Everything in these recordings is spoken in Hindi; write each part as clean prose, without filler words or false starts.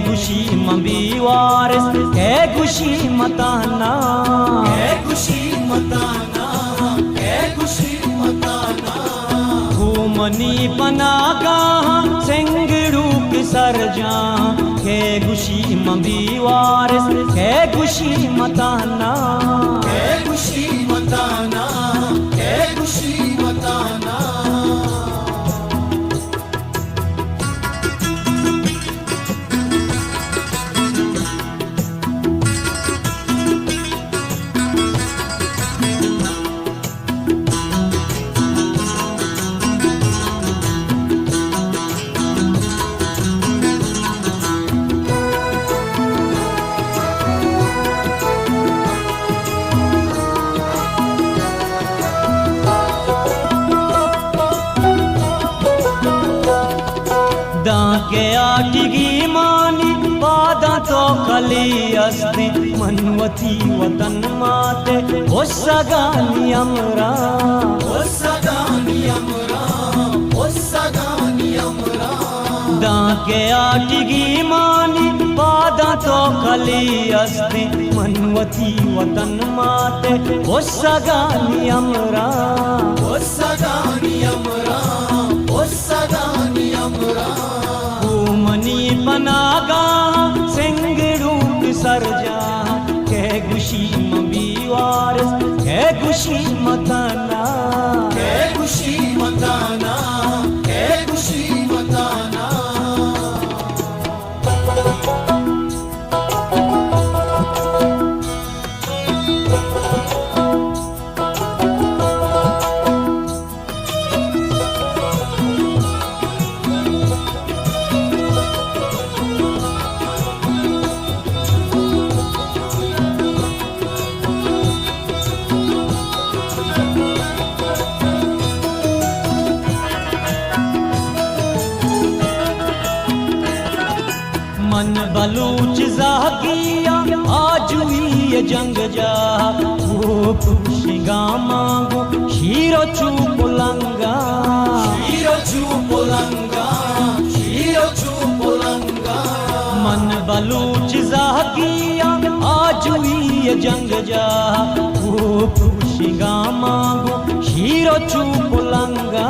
गुशी मबी वारिस के गुशी मताना के गुशी मताना के गुशी मताना घूमनी पनागा सिंगड़ू की सरजा के गुशी मबी वारिस के गुशी मताना के गुशी मताना के गुशी मताना के आटिगी मानी बादा तो कली अस्ति मनवती वतन माते ओ सगानी अमरा ओ सगानी अमरा ओ सगानी अमरा के आटिगी मानी बादा तो कली अस्ति मनवती वतन माते ओ सगानी अमरा ओ सगानी अमरा ओ सगानी अमरा मनी पनागा सिंगड़ू की सरजा के गुशी मबी वारिस के गुशी मताना के गुशी मताना के गुशी मताना मन बलूच जागिया आज हुई जंग जा वो खुशिगा मांगो शीरो चूप लंगा शीरो चूप लंगा शीरो चूप लंगा मन बलूच जागिया आज हुई जंग जा वो खुशिगा मांगो शीरो चूप लंगा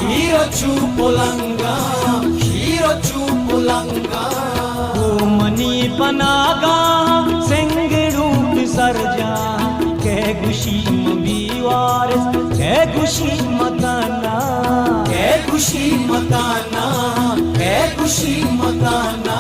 शीरो चूप लंगा शीरो चूप लंगा मनी पनागा सिंगड़ू की सरजा के गुशी मबी वारिस के गुशी मताना के गुशी मताना के गुशी मताना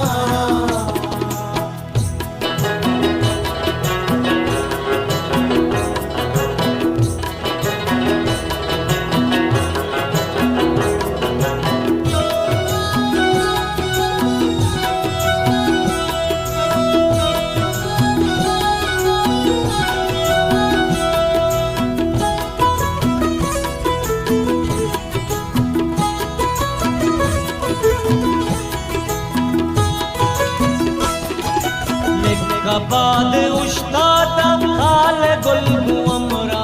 बाद उस्तादा हाल गुलगु अमरा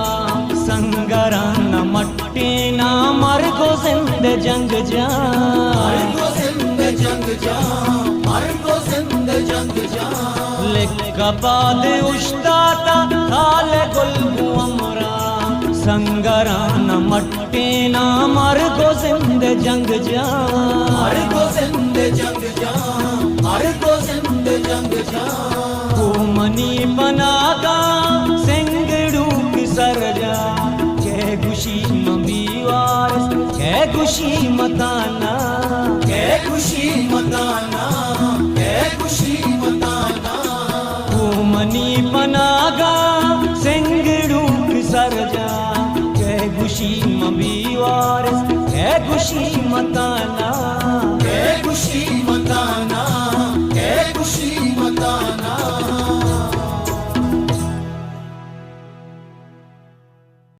संगराना मट्टी ना मरगो जिंद जंग जा मरगो जिंद जंग जा मरगो जिंद जंग जा लिख बाद उस्तादा हाल गुलगु अमरा संगराना मट्टी ना मरगो जिंद जंग जा मरगो जिंद जंग जा मरगो जिंद जंग जा मनी पनागा सिंगड़ू की सरजा के गुशी मबी वारिस के गुशी मताना के गुशी मताना के गुशी मताना मनी पनागा सिंगड़ू की सरजा के गुशी मबी वारिस के गुशी मताना